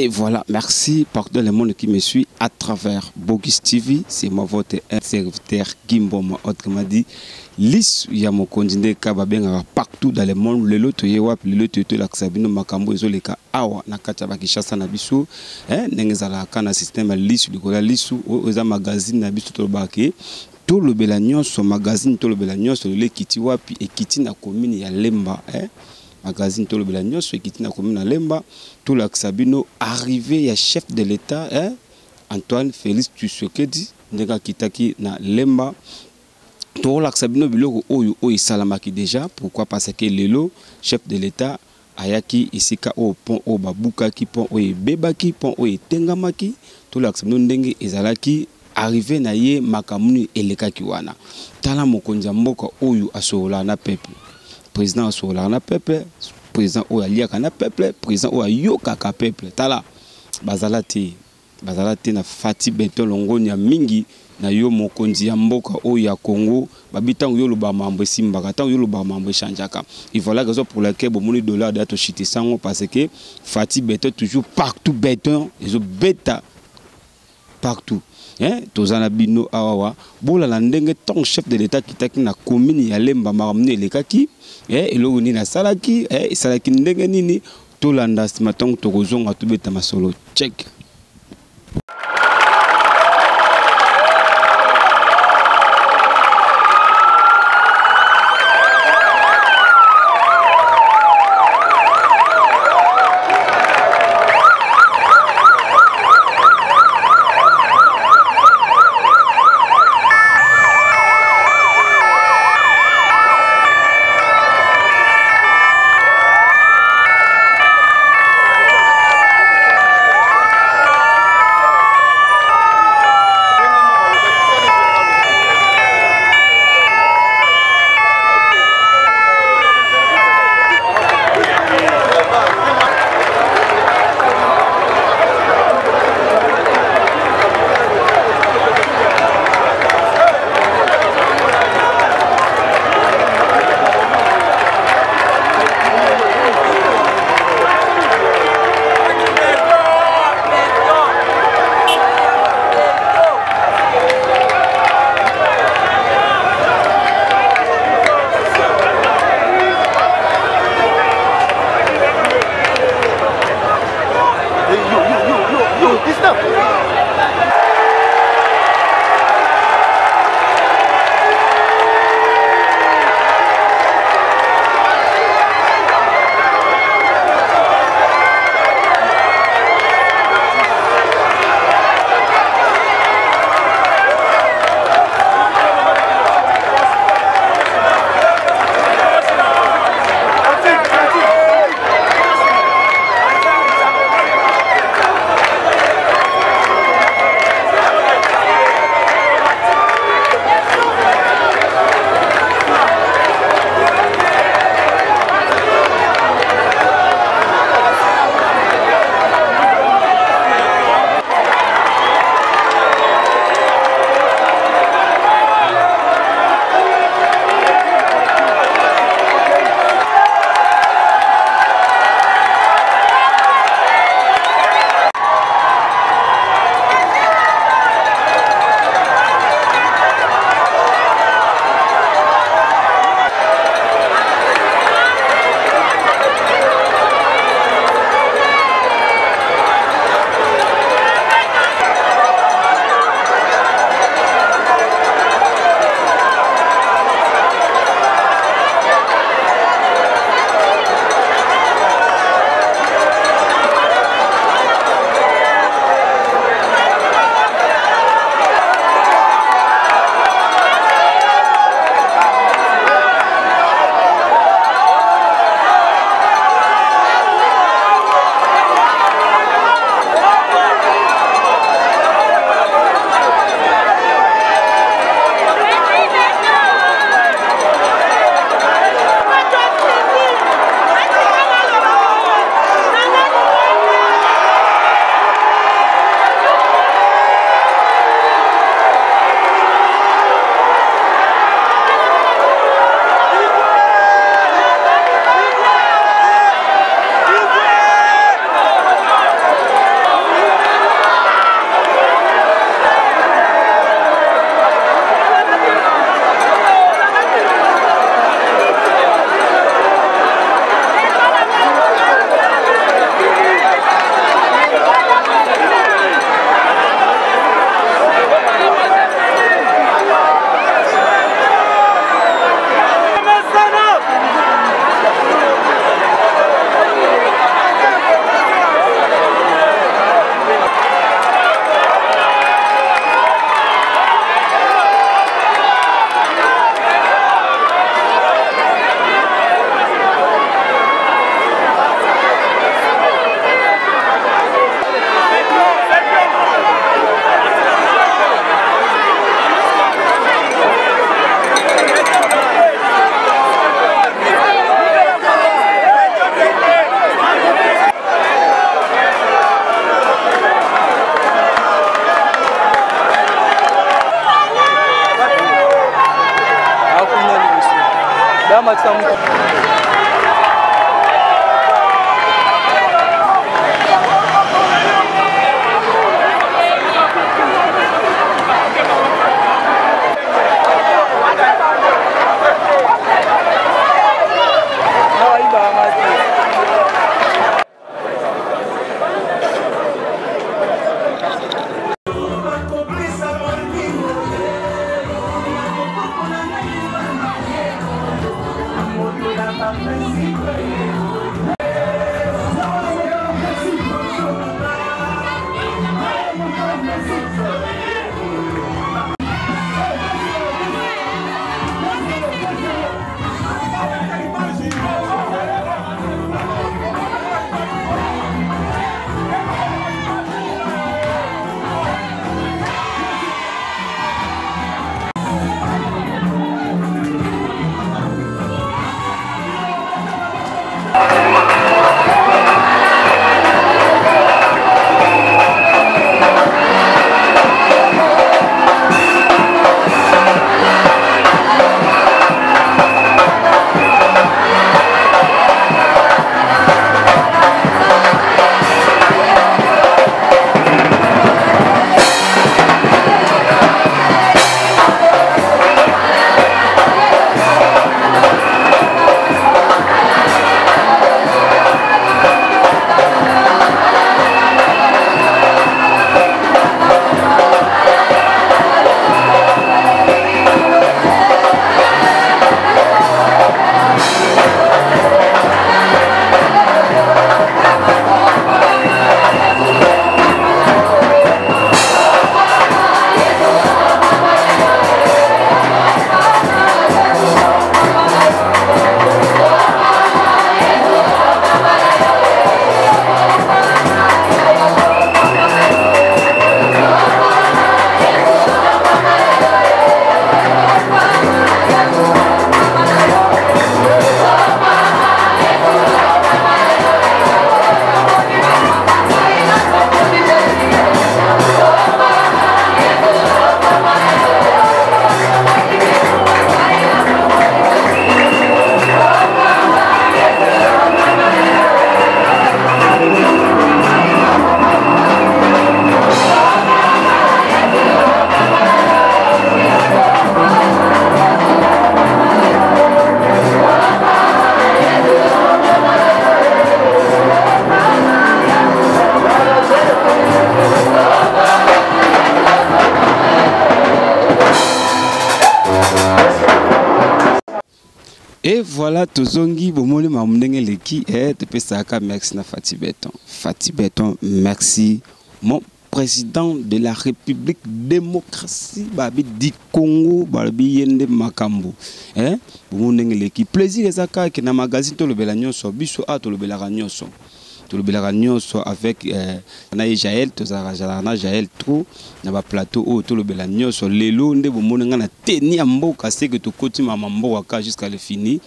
Et voilà, merci pour tout le monde qui me suit à travers Bogis TV. C'est moi votre serviteur Gimboma, autrement dit, Lis Yamo Kondinde Kababenga partout dans le monde. Le lot yewap, le lot yoto l'aksabino makambo ezoleka awa na kachaba kishasa na biso. Nengezala kana système Lis likola Lisu oza magazine na biso tolobake. Tout le belagnon son magazine tout le belagnon sur le kiti wapi et kiti na commune ya Lemba. Magazine tout le belagnon sur kiti na commune ya Lemba. Tout l'aksabino arrivé ya chef de l'État Antoine Félix Tshisekedi ndeka kitaki na Lemba. Tout l'aksabino biloko oyo salamaki déjà. Pourquoi? Parce que lelo chef de l'État ayaki isika au pont au babuka ki pont oyo bebaki pont oyo tengamaki. Tout l'aksabino ndenge ezalaki arrivé na ye makamuni elekaki wana. Tala mokonzi mboka oyo asola na peuple. Président asola na peuple. Président oyo aliaka na peuple, président oyo ayokaka peuple. Tala bazalati na Fati Beton Longonia mingi na yo mokonzi ya mboka oyo ya Congo babitango yo loba mambo simbaka tango yo loba mambo chanjaka. Il voilà raison pour laquelle bomoni dollar de to chiti sango parce que Fati Beton toujours partout béton, ils ont bêta partout. Tozana bino awawa bola la ndenge ton chef de l'État kitaki na commune ya Lemba maramne lekaki eloko nini na salaki salaki ndenge nini tolanda simatong tokozonga tobeta masolo check. Et voilà, Tozongi, Bomoli, Mamdenge Leki, et Tepesaka, merci na Fati Beton. Fati Beton, merci. Mon président de la République démocratie, Babi di Congo, Babi Yende Makambo. Bomondenge Leki. Plaisir, Ezaka, qui na magazine, Tolobela Nyonso, Biso A, Tolobela Nyonso. Tolobela Nyonso avec Jaël, Tozara Jaël trop, na plateau au Tolobela Nyonso, Lelo, Nde Bomonanga na teni amboka, c'est que tu continues ma mamboka jusqu'à le fini.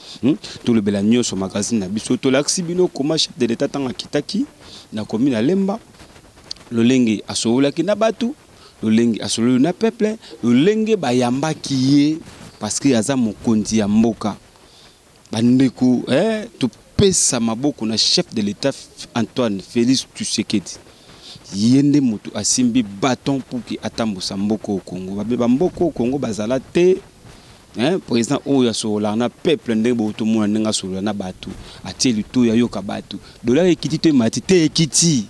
Tolobela Nyonso magazine na biso, Tolaxi bino comment chef de l'État tanga kitaki, na commune à Lemba, le lengue a soulaki na batu, le lengue a soulou na peuple, le lengue bayamba qui est parce que yaza mokonzi ya mboka. Bandeko, tu pesa maboko na chef de l'État Antoine Félix Tshisekedi. Yende moto asimbi bâton pour ki atambusa mboko au Congo. Babeba mboko au Congo bazala te. Président oya sola na peuple ndenge boto mona nenga sola na batu. Atie luto ya yoka batu. Dollar ekiti te mati te ekiti.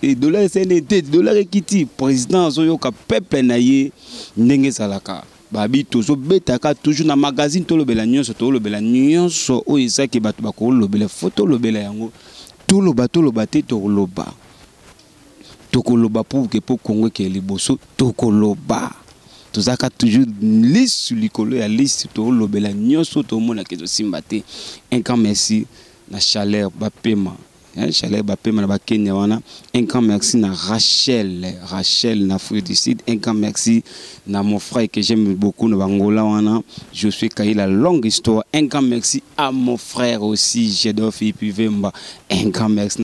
Et dollar CNT, dollar ekiti. Président zoyoka peuple na ye ndenge salaka. Babi tozo betaka toujours na magazine Tolobela Nyonso o ezaki bato bakolobela photo lobela yango toloba te toloba tokoloba pour que pour Congo ke liboso tokoloba tozaka toujours liste likolo ya liste Tolobela Nyonso to mona ke simba te. Un grand merci na chaleur bapema Chaleur Bapema na Kenya wana. Un grand merci na Rachel na Afrique du Sud. Un grand merci na mon frère que j'aime beaucoup na Angola wana. Je suis Kaila longue histoire. Un grand merci à mon frère aussi Jedov Ipivemba. Un grand merci